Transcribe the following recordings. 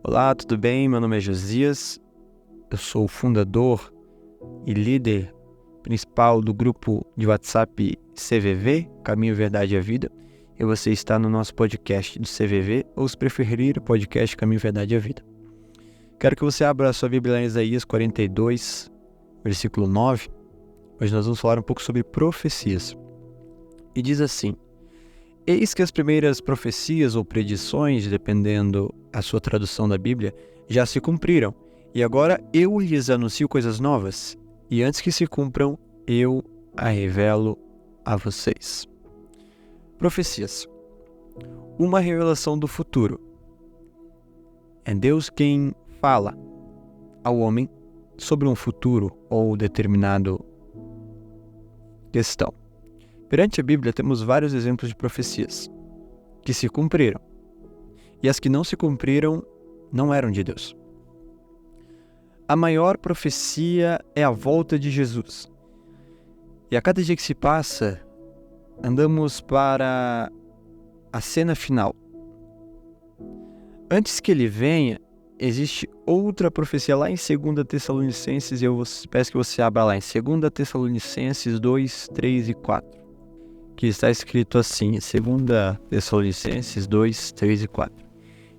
Olá, tudo bem? Meu nome é Josias, eu sou o fundador e líder principal do grupo de WhatsApp CVV, Caminho, Verdade e a Vida, e você está no nosso podcast do CVV, ou se preferir, o podcast Caminho, Verdade e a Vida. Quero que você abra a sua Bíblia em Isaías 42, versículo 9. Hoje nós vamos falar um pouco sobre profecias. E diz assim: eis que as primeiras profecias ou predições, dependendo a sua tradução da Bíblia, já se cumpriram. E agora eu lhes anuncio coisas novas. E antes que se cumpram, eu a revelo a vocês. Profecias. Uma revelação do futuro. É Deus quem fala ao homem sobre um futuro ou determinado questão. Perante a Bíblia, temos vários exemplos de profecias que se cumpriram, e as que não se cumpriram não eram de Deus. A maior profecia é a volta de Jesus. E a cada dia que se passa, andamos para a cena final. Antes que ele venha, existe outra profecia lá em 2 Tessalonicenses, e eu peço que você abra lá em 2 Tessalonicenses 2, 3 e 4. Que está escrito assim, 2 Tessalonicenses 2, 3 e 4.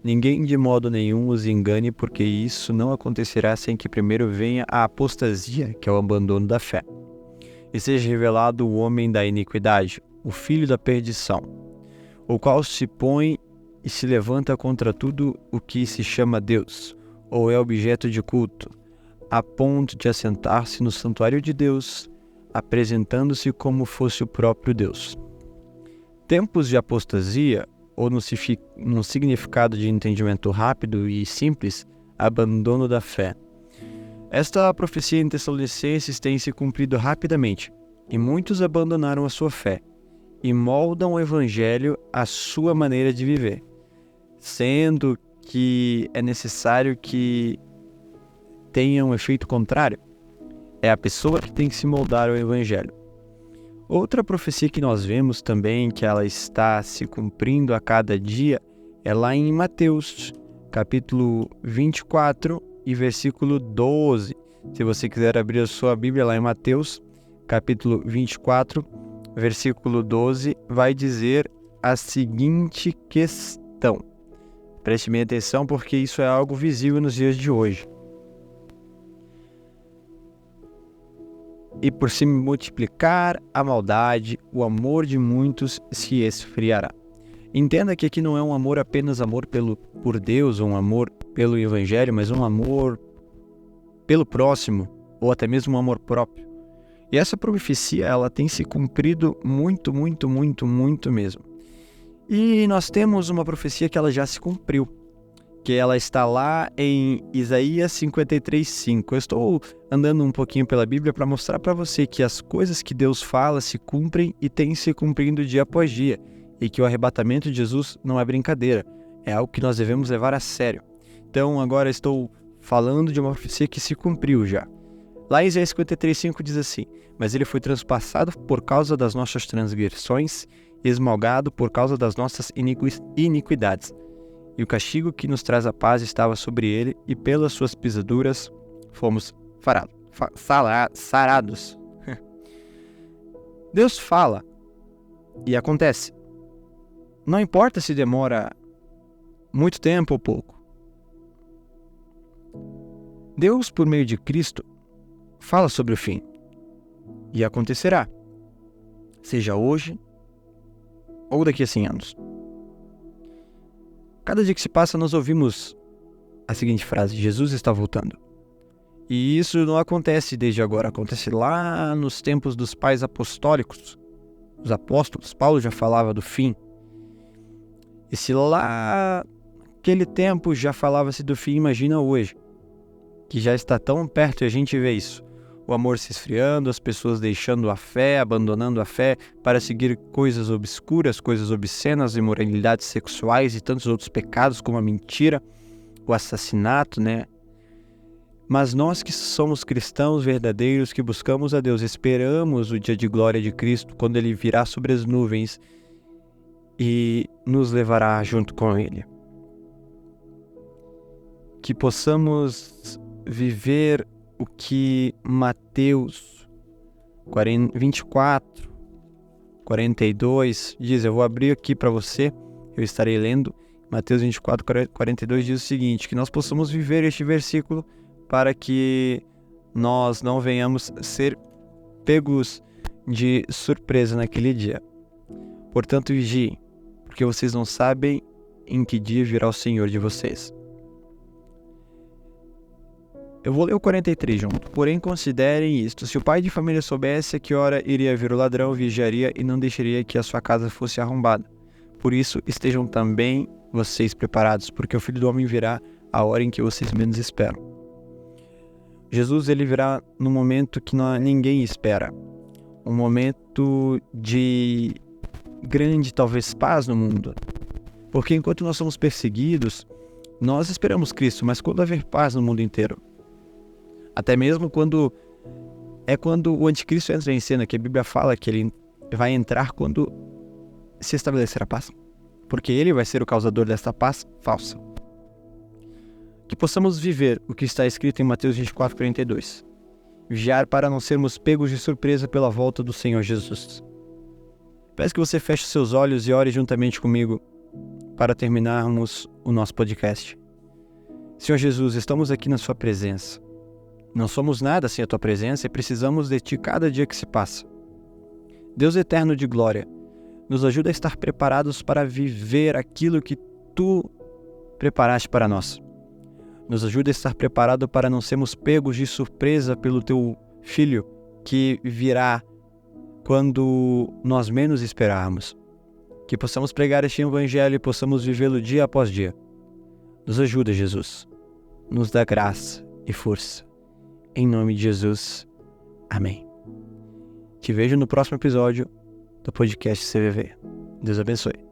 Ninguém de modo nenhum os engane, porque isso não acontecerá sem que primeiro venha a apostasia, que é o abandono da fé, e seja revelado o homem da iniquidade, o filho da perdição, o qual se põe e se levanta contra tudo o que se chama Deus, ou é objeto de culto, a ponto de assentar-se no santuário de Deus, apresentando-se como fosse o próprio Deus. Tempos de apostasia, ou no significado de entendimento rápido e simples, abandono da fé. Esta profecia em Tessalonicenses tem se cumprido rapidamente, e muitos abandonaram a sua fé, e moldam o evangelho à sua maneira de viver, sendo que é necessário que tenha um efeito contrário. É a pessoa que tem que se moldar ao evangelho. Outra profecia que nós vemos também, que ela está se cumprindo a cada dia, é lá em Mateus, capítulo 24 e versículo 12. Se você quiser abrir a sua Bíblia lá em Mateus, capítulo 24, versículo 12, vai dizer a seguinte questão. Preste bem atenção, porque isso é algo visível nos dias de hoje. E por se multiplicar a maldade, o amor de muitos se esfriará. Entenda que aqui não é um amor apenas amor por Deus, ou um amor pelo Evangelho, mas um amor pelo próximo, ou até mesmo um amor próprio. E essa profecia, ela tem se cumprido muito mesmo. E nós temos uma profecia que ela já se cumpriu, que ela está lá em Isaías 53:5. Eu estou andando um pouquinho pela Bíblia para mostrar para você que as coisas que Deus fala se cumprem e têm se cumprindo dia após dia, e que o arrebatamento de Jesus não é brincadeira, é algo que nós devemos levar a sério. Então agora estou falando de uma profecia que se cumpriu já. Lá em Isaías 53:5 diz assim: mas ele foi transpassado por causa das nossas transgressões, esmagado por causa das nossas iniquidades. E o castigo que nos traz a paz estava sobre ele, e pelas suas pisaduras fomos sarados. Deus fala e acontece. Não importa se demora muito tempo ou pouco. Deus, por meio de Cristo, fala sobre o fim. E acontecerá. Seja hoje ou daqui a 100 anos. Cada dia que se passa, nós ouvimos a seguinte frase: Jesus está voltando. E isso não acontece desde agora, acontece lá nos tempos dos pais apostólicos, os apóstolos. Paulo já falava do fim. E se lá naquele tempo já falava-se do fim, imagina hoje, que já está tão perto e a gente vê isso. O amor se esfriando, as pessoas deixando a fé, abandonando a fé para seguir coisas obscuras, coisas obscenas, imoralidades sexuais e tantos outros pecados como a mentira, o assassinato, né? Mas nós que somos cristãos verdadeiros, que buscamos a Deus, esperamos o dia de glória de Cristo, quando Ele virá sobre as nuvens e nos levará junto com Ele. que possamos viver o que Mateus 24, 42 diz. Eu vou abrir aqui para você, eu estarei lendo. Mateus 24, 42 diz o seguinte, que nós possamos viver este versículo para que nós não venhamos ser pegos de surpresa naquele dia. Portanto, vigiem, porque vocês não sabem em que dia virá o Senhor de vocês. Eu vou ler o 43 junto. Porém, considerem isto. Se o pai de família soubesse a que hora iria vir o ladrão, vigiaria e não deixaria que a sua casa fosse arrombada. Por isso, estejam também vocês preparados, porque o Filho do Homem virá a hora em que vocês menos esperam. Jesus, ele virá no momento que ninguém espera. Um momento de grande, talvez, paz no mundo. Porque enquanto nós somos perseguidos, nós esperamos Cristo, mas quando haver paz no mundo inteiro? Até mesmo quando o anticristo entra em cena, que a Bíblia fala que ele vai entrar quando se estabelecer a paz. Porque ele vai ser o causador desta paz falsa. Que possamos viver o que está escrito em Mateus 24, 42. Vigiar para não sermos pegos de surpresa pela volta do Senhor Jesus. Peço que você feche seus olhos e ore juntamente comigo para terminarmos o nosso podcast. Senhor Jesus, estamos aqui na sua presença. Não somos nada sem a tua presença e precisamos de ti cada dia que se passa. Deus eterno de glória, nos ajuda a estar preparados para viver aquilo que tu preparaste para nós. Nos ajuda a estar preparado para não sermos pegos de surpresa pelo teu Filho que virá quando nós menos esperarmos. Que possamos pregar este evangelho e possamos vivê-lo dia após dia. Nos ajuda, Jesus. Nos dá graça e força. Em nome de Jesus. Amém. Te vejo no próximo episódio do podcast CVV. Deus abençoe.